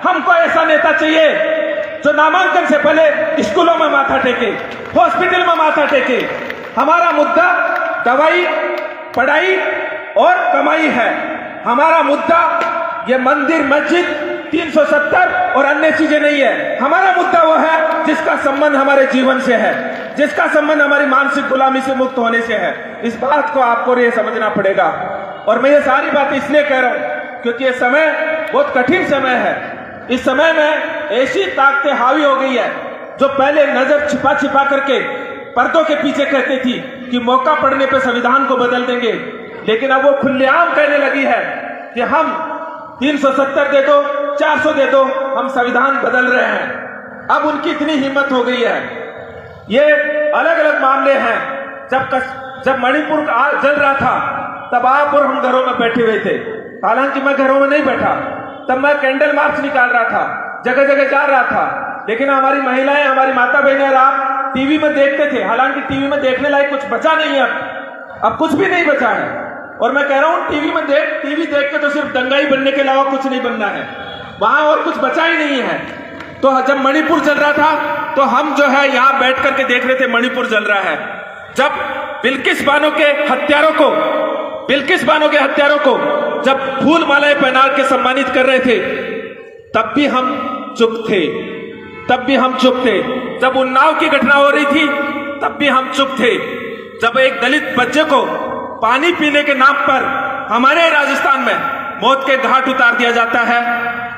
हमको ऐसा नेता चाहिए जो नामांकन से पहले स्कूलों में माथा टेके, हॉस्पिटल में माथा टेके। हमारा मुद्दा दवाई, पढ़ाई और कमाई है। हमारा मुद्दा ये मंदिर, मस्जिद, 370 और अन्य चीजें नहीं है। हमारा मुद्दा वो है जिसका संबंध हमारे जीवन से है, जिसका संबंध हमारी मानसिक गुलामी से मुक्त होने से है। इस बात को आपको ये समझना पड़ेगा। और मैं ये सारी बात इसलिए कह रहा हूं क्योंकि ये समय बहुत कठिन समय है। इस समय में ऐसी ताकतें हावी हो गई है जो पहले नजर छिपा छिपा करके पर्दों के पीछे कहती थी कि मौका पड़ने पर संविधान को बदल देंगे, लेकिन अब वो खुलेआम कहने लगी है कि हम 370 दे दो, 400 दे दो, हम संविधान बदल रहे हैं। अब उनकी इतनी हिम्मत हो गई है। ये अलग अलग मामले हैं। जब मणिपुर जल रहा था तब आप और हम घरों में बैठे हुए थे। हालांकि मैं घरों में नहीं बैठा, तब मैं कैंडल मार्च निकाल रहा था, जगह जगह जा रहा था। लेकिन हमारी महिलाएं, हमारी माता बहनें और आप टीवी में देखते थे। हालांकि टीवी में देखने लायक कुछ बचा नहीं है, अब कुछ भी नहीं बचा है। और मैं कह रहा हूं टीवी देख के तो सिर्फ दंगाई बनने के अलावा कुछ नहीं बनना है, वहां और कुछ बचा ही नहीं है। तो जब मणिपुर जल रहा था तो हम जो है यहां बैठ करके देख रहे थे मणिपुर जल रहा है। जब बिल्किस बानो के हत्यारों को जब फूल मालाएं पहना के सम्मानित कर रहे थे तब भी हम चुप थे। जब उन्नाव की घटना हो रही थी तब भी हम चुप थे। जब एक दलित बच्चे को पानी पीने के नाम पर हमारे राजस्थान में मौत के घाट उतार दिया जाता है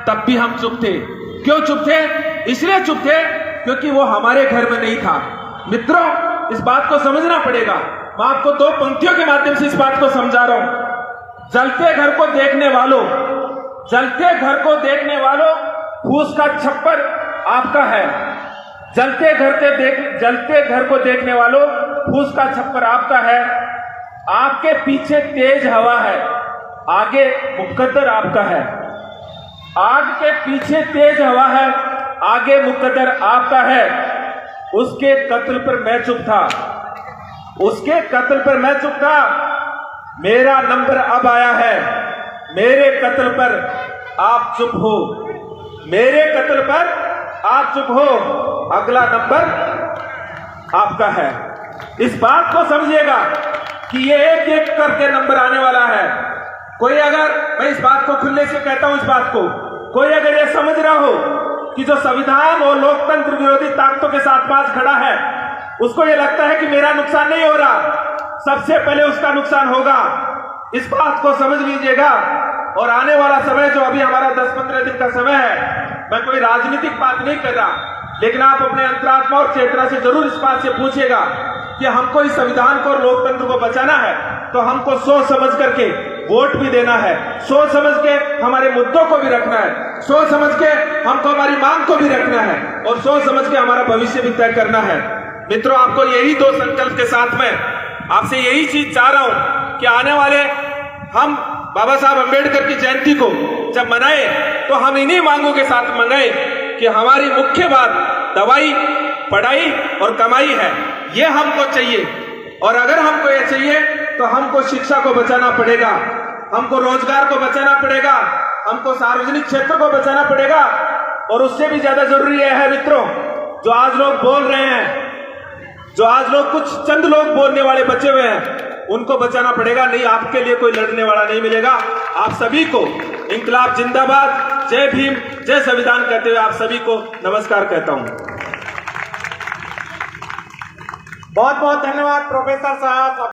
तब भी हम चुप थे। क्यों चुप थे? इसलिए चुप थे क्योंकि वो हमारे घर में नहीं था। मित्रों, इस बात को समझना पड़ेगा। मैं आपको 2 पंक्तियों के माध्यम से इस बात को समझा रहा हूं। जलते घर को देखने वालों फूस का छप्पर आपका है। जलते घर को देखने वालों फूस का छप्पर आपका है। आपके पीछे तेज हवा है, आगे मुकद्दर आपका है। आग के पीछे तेज हवा है, आगे मुकद्दर आपका है। उसके कत्ल पर मैं चुप था। मेरा नंबर अब आया है। मेरे कत्ल पर आप चुप हो। अगला नंबर आपका है। इस बात को समझिएगा कि ये एक एक करके नंबर आने वाला है। मैं इस बात को खुले से कहता हूं, इस बात को कोई अगर ये समझ रहा हो कि जो संविधान और लोकतंत्र विरोधी ताकतों के साथ पास खड़ा है उसको ये लगता है कि मेरा नुकसान नहीं हो रहा, सबसे पहले उसका नुकसान होगा। इस बात को समझ लीजिएगा। और आने वाला समय जो अभी हमारा 10-15 दिन का समय है, मैं कोई राजनीतिक बात नहीं कर रहा, लेकिन आप अपने अंतरात्मा और चेतना से जरूर इस बात से पूछिएगा कि हमको इस संविधान को और लोकतंत्र को बचाना है तो हमको सोच समझ करके वोट भी देना है, सोच समझ के हमारे मुद्दों को भी रखना है, सोच समझ के हमको हमारी मांग को भी रखना है और सोच समझ के हमारा भविष्य भी तय करना है। मित्रों, आपको यही 2 संकल्प के साथ में आपसे यही चीज चाह रहा हूं कि आने वाले हम बाबा साहब अंबेडकर की जयंती को जब मनाए तो हम इन्हीं मांगों के साथ मनाए कि हमारी मुख्य बात दवाई, पढ़ाई और कमाई है। ये हमको चाहिए। और अगर हमको ये चाहिए तो हमको शिक्षा को बचाना पड़ेगा, हमको रोजगार को बचाना पड़ेगा, हमको सार्वजनिक क्षेत्र को बचाना पड़ेगा। और उससे भी ज्यादा जरूरी है मित्रों, जो आज लोग बोल रहे हैं, जो आज लोग कुछ चंद लोग बोलने वाले बचे हुए हैं, उनको बचाना पड़ेगा। नहीं, आपके लिए कोई लड़ने वाला नहीं मिलेगा। आप सभी को इंकलाब जिंदाबाद, जय भीम, जय संविधान कहते हुए आप सभी को नमस्कार कहता हूं। बहुत बहुत धन्यवाद प्रोफेसर साहब।